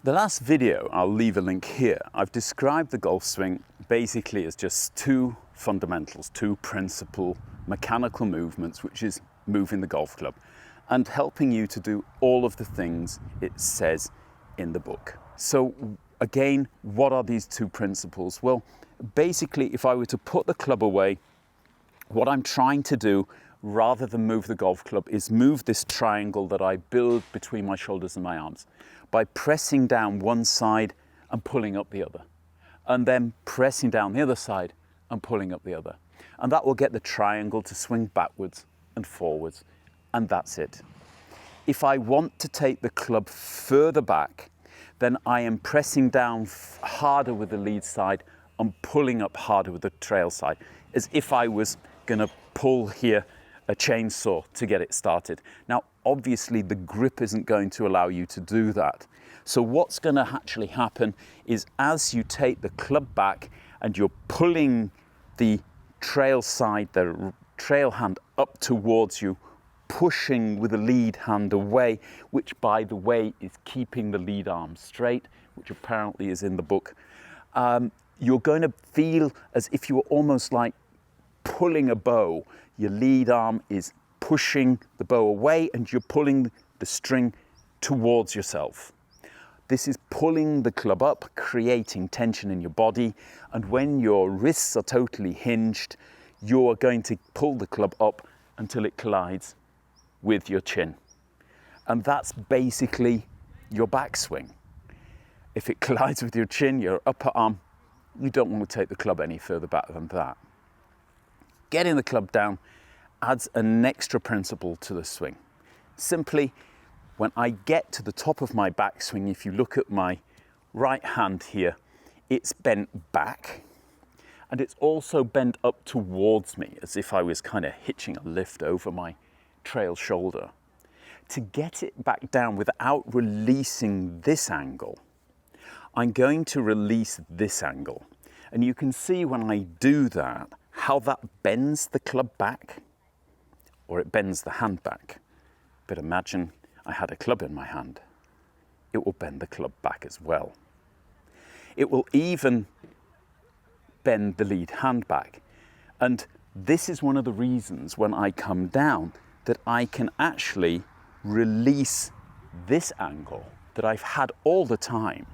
The last video, I'll leave a link here, I've described the golf swing basically as just two fundamentals, two principal mechanical movements, which is moving the golf club and helping you to do all of the things it says in the book. So again, what are these two principles? Well, basically, if I were to put the club away, what I'm trying to do, rather than move the golf club, is move this triangle that I build between my shoulders and my arms by pressing down one side and pulling up the other, and then pressing down the other side and pulling up the other. And that will get the triangle to swing backwards and forwards, and that's it. If I want to take the club further back, then I am pressing down harder with the lead side and pulling up harder with the trail side, as if I was gonna pull here a chainsaw to get it started. Now, obviously the grip isn't going to allow you to do that. So what's gonna actually happen is, as you take the club back and you're pulling the trail side, the trail hand up towards you, pushing with the lead hand away, which by the way is keeping the lead arm straight, which apparently is in the book, you're going to feel as if you were almost like pulling a bow. Your lead arm is pushing the bow away and you're pulling the string towards yourself. This is pulling the club up, creating tension in your body, and when your wrists are totally hinged, you're going to pull the club up until it collides with your chin. And that's basically your backswing. If it collides with your chin, your upper arm, you don't want to take the club any further back than that. Getting the club down adds an extra principle to the swing. Simply, when I get to the top of my backswing, if you look at my right hand here, it's bent back and it's also bent up towards me, as if I was kind of hitching a lift over my trail shoulder. To get it back down without releasing this angle, I'm going to release this angle. And you can see when I do that, how that bends the club back, or it bends the hand back. But imagine I had a club in my hand. It will bend the club back as well. It will even bend the lead hand back. And this is one of the reasons when I come down that I can actually release this angle that I've had all the time,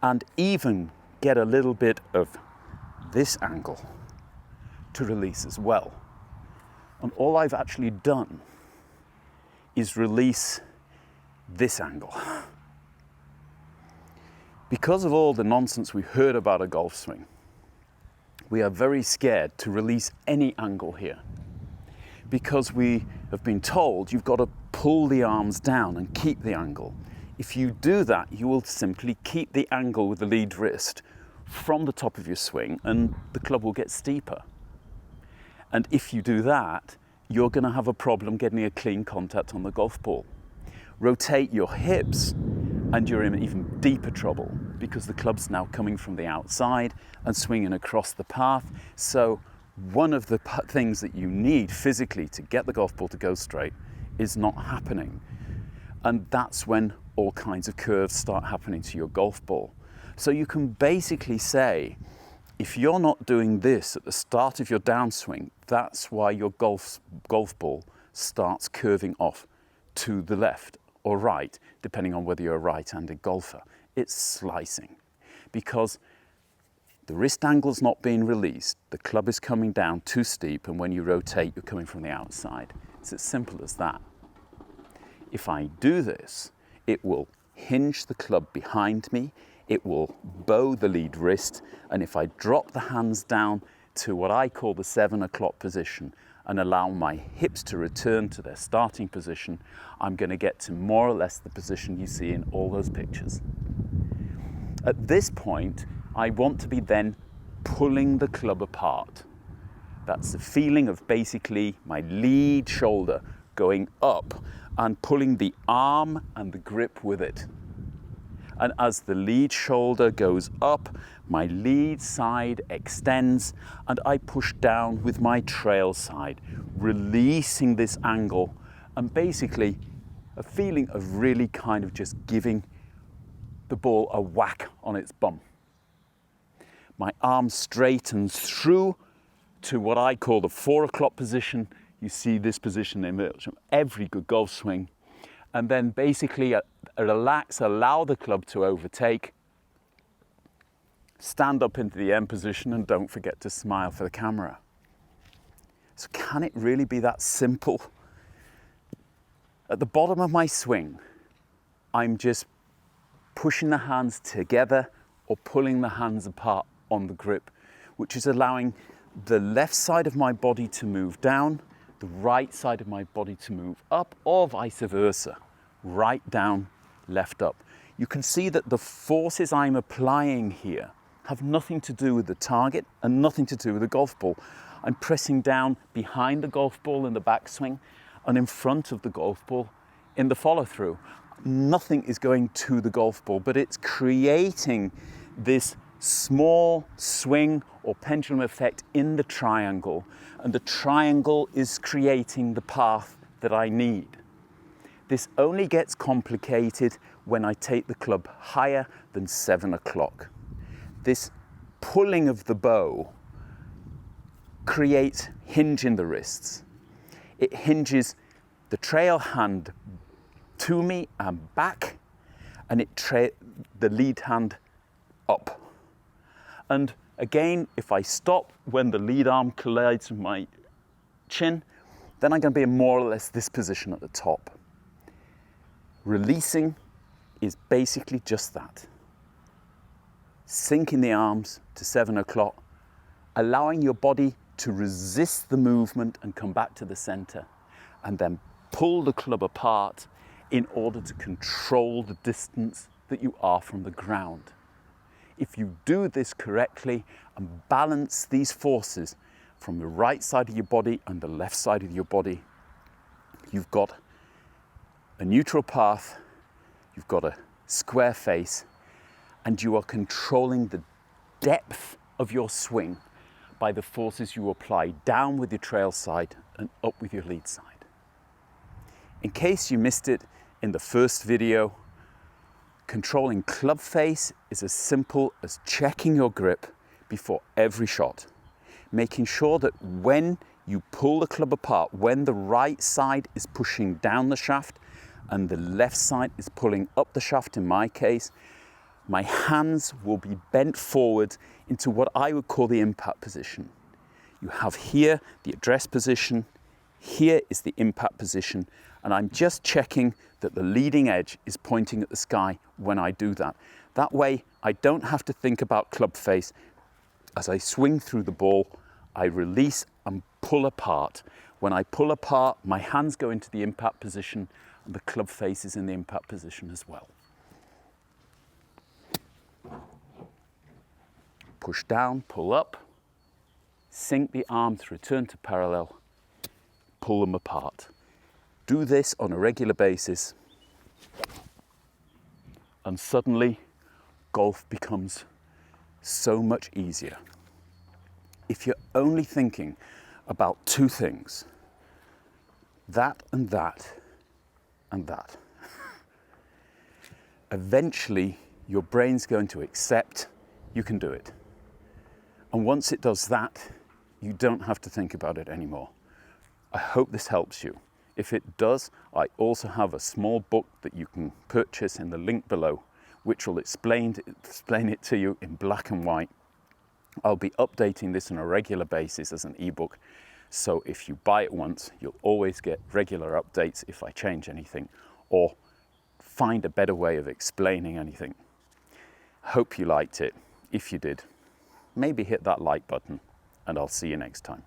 and even get a little bit of this angle to release as well. And all I've actually done is release this angle. Because of all the nonsense we heard about a golf swing, we are very scared to release any angle here, because we have been told you've got to pull the arms down and keep the angle. If you do that, you will simply keep the angle with the lead wrist from the top of your swing and the club will get steeper. And if you do that, you're going to have a problem getting a clean contact on the golf ball. Rotate your hips and you're in even deeper trouble, because the club's now coming from the outside and swinging across the path. So one of the things that you need physically to get the golf ball to go straight is not happening. And that's when all kinds of curves start happening to your golf ball. So you can basically say, if you're not doing this at the start of your downswing, that's why your golf ball starts curving off to the left or right, depending on whether you're a right-handed golfer. It's slicing, because the wrist angle's not being released, the club is coming down too steep, and when you rotate, you're coming from the outside. It's as simple as that. If I do this, it will hinge the club behind me, it will bow the lead wrist, and if I drop the hands down to what I call the 7 o'clock position and allow my hips to return to their starting position, I'm going to get to more or less the position you see in all those pictures. At this point, I want to be then pulling the club apart. That's the feeling of basically my lead shoulder going up and pulling the arm and the grip with it. And as the lead shoulder goes up, my lead side extends and I push down with my trail side, releasing this angle and basically a feeling of really kind of just giving the ball a whack on its bum. My arm straightens through to what I call the 4 o'clock position. You see this position emerge from every good golf swing. And then basically relax, allow the club to overtake, stand up into the end position, and don't forget to smile for the camera. So can it really be that simple? At the bottom of my swing, I'm just pushing the hands together or pulling the hands apart on the grip, which is allowing the left side of my body to move down, the right side of my body to move up, or vice versa, right down, left up. You can see that the forces I'm applying here have nothing to do with the target and nothing to do with the golf ball. I'm pressing down behind the golf ball in the backswing and in front of the golf ball in the follow through. Nothing is going to the golf ball, but it's creating this small swing or pendulum effect in the triangle, and the triangle is creating the path that I need. This only gets complicated when I take the club higher than 7 o'clock. This pulling of the bow creates hinge in the wrists. It hinges the trail hand to me and back, and the lead hand up. And again, if I stop when the lead arm collides with my chin, then I'm going to be in more or less this position at the top. Releasing is basically just that. Sinking the arms to 7 o'clock, allowing your body to resist the movement and come back to the center, and then pull the club apart in order to control the distance that you are from the ground. If you do this correctly and balance these forces from the right side of your body and the left side of your body, you've got a neutral path, you've got a square face, and you are controlling the depth of your swing by the forces you apply down with your trail side and up with your lead side. In case you missed it in the first video, controlling club face is as simple as checking your grip before every shot, making sure that when you pull the club apart, when the right side is pushing down the shaft and the left side is pulling up the shaft in my case, my hands will be bent forward into what I would call the impact position. You have here the address position, here is the impact position, and I'm just checking that the leading edge is pointing at the sky when I do that. That way, I don't have to think about club face. As I swing through the ball, I release and pull apart. When I pull apart, my hands go into the impact position and the club face is in the impact position as well. Push down, pull up, sink the arms, return to parallel, pull them apart. Do this on a regular basis, and suddenly golf becomes so much easier. If you're only thinking about 2 things, that and that and that, eventually your brain's going to accept you can do it. And once it does that, you don't have to think about it anymore. I hope this helps you. If it does, I also have a small book that you can purchase in the link below, which will explain it to you in black and white. I'll be updating this on a regular basis as an ebook, so if you buy it once, you'll always get regular updates if I change anything or find a better way of explaining anything. Hope you liked it. If you did, maybe hit that like button, and I'll see you next time.